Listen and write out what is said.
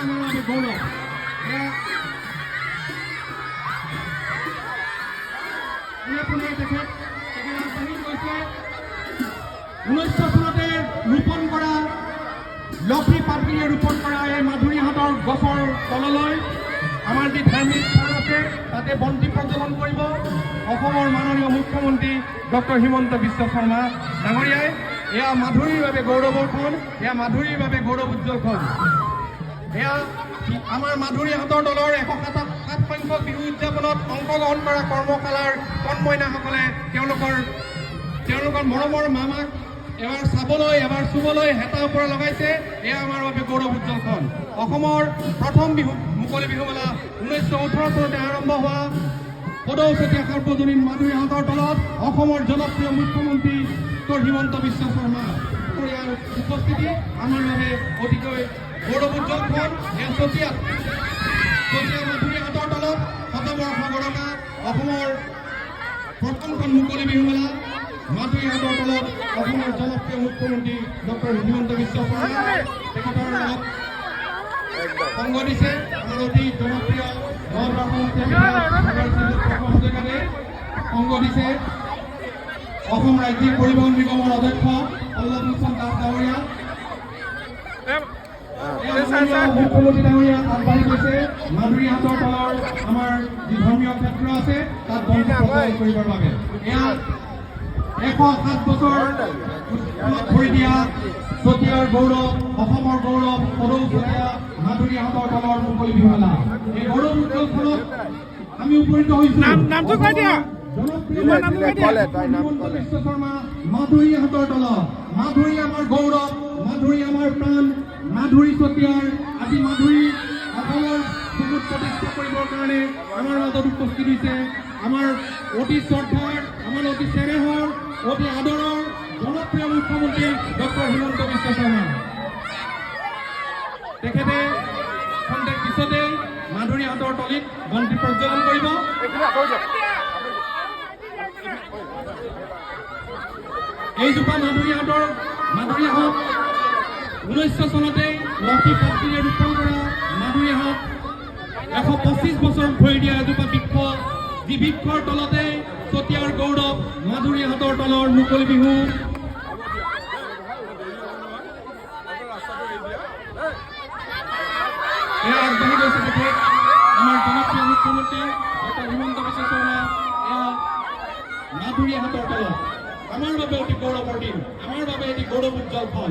আমাৰ বাবে গৌৰৱ। পোনে তেখেত আগবাঢ়ি গৈছে 1900 চনতে ৰোপণ কৰা লক্ষী পাতগিৰিয়ে ৰোপণ কৰা এই মাধুৰীহাটৰ গছৰ তললৈ আমাৰ যি ধাৰ্মিক স্থান আছে তাতে বন্তি প্ৰজ্বলন কৰিব অসমৰ মাননীয় মুখ্যমন্ত্ৰী ডক্টৰ হিমন্ত বিশ্ব শৰ্মা ডাঙৰীয়াই। এয়া মাধুৰীৰ বাবে গৌৰৱৰ ক্ষণ, এয়া মাধুৰীৰ বাবে গৌৰৱ উজ্জ্বল ক্ষণ। এয়া আমাৰ মাধুৰীহাটৰ দলৰ 107 সংখ্যক বিহু উদযাপনত অংশগ্ৰহণ কৰা কৰ্মশালাৰ কণমইনাসকলে তেওঁলোকৰ মৰমৰ মামাক এবাৰ চাবলৈ এবাৰ চুবলৈ হেতা ওপৰত লগাইছে। এয়া আমাৰ বাবে গৌৰৱ উজ্জ্বল ক্ষণ। অসমৰ প্ৰথম বিহু মুকলি বিহুমেলা 1918 চনতে আৰম্ভ হোৱা পদৌচতীয়া সাৰ্বজনীন মাধুৰীহাটৰ তলত অসমৰ জনপ্ৰিয় মুখ্যমন্ত্ৰী ডক্টৰ হিমন্ত বিশ্ব শৰ্মা পৰিয়াল উপস্থিতি আমাৰ বাবে অতিকৈ গৌৰৱ উজ্জ্বল ক্ষণ। এয়া চতিয়াত মাধুৰীহাটৰ তলত শতবৰ্ষ গৰকা অসমৰ প্ৰথমখন মুকলি বিহুমেলা মাধুৰীহাটৰ তলত অসমৰ জনপ্ৰিয় মুখ্যমন্ত্ৰী ডক্টৰ হিমন্ত বিশ্ব শৰ্মা তেখেতৰ লগত সংগ দিছে আমাৰ অতি জনপ্ৰিয় সংগ দিছে অসম ৰাজ্যিক পৰিবহণ নিগমৰ অধ্যক্ষ পল্লৱ লোচন দাস ডাঙৰীয়া, মুখ্যমন্ত্ৰী ডাঙৰীয়া আগবাঢ়ি গৈছে মাধুৰীহাটৰ তলৰ আমাৰ যি ধৰ্মীয় ক্ষেত্ৰ আছে তাত বন্তি প্ৰজ্বলন কৰিবৰ বাবে। এয়া 107 বছৰ ভৰি দিয়া চতিয়াৰ গৌৰৱ, অসমৰ গৌৰৱ পদৌচতীয়া মাধুৰীহাটৰ তলৰ মুকলি বিহুমেলা। এই গৌৰৱ উজ্জ্বল ফলত আমি উপনীত হৈছো মাধুৰীহাটৰ তলত। মাধুৰী আমাৰ গৌৰৱ, মাধুৰী আমাৰ প্ৰাণ, মাধুৰী চতিয়াৰ আজি মাধুৰী অসমৰ বুকুত প্ৰতিষ্ঠা কৰিবৰ কাৰণে আমাৰ মাজত উপস্থিত হৈছে আমাৰ অতি শ্ৰদ্ধাৰ, আমাৰ অতি চেনেহৰ, অতি আদৰৰ জনপ্ৰিয় মুখ্যমন্ত্ৰী ডক্টৰ হিমন্ত বিশ্ব শৰ্মা। তেখেতে খন্তেক পিছতেই মাধুৰীহাটৰ তলিত বন্তি প্ৰজ্বলন কৰিব। এইজোপা মাধুৰীহাট 1900 চনতে লক্ষী পাতগিৰিয়ে ৰোপণ কৰা মাধুৰীহাট 125 বছৰ ভৰি দিয়া এজোপা বৃক্ষ, যি বৃক্ষৰ তলতে চতিয়াৰ গৌৰৱ মাধুৰীহাটৰ তলৰ মুকলি বিহু। এয়া আগবাঢ়ি গৈছে তেখেত আমাৰ জনপ্ৰিয় মুখ্যমন্ত্ৰী ডক্টৰ হিমন্ত বিশ্ব শৰ্মা। এয়া মাধুৰীহাটৰ তলত আমাৰ বাবে অতি গৌৰৱৰ দিন, আমাৰ বাবে এটি গৌৰৱ উজ্জ্বল ফল।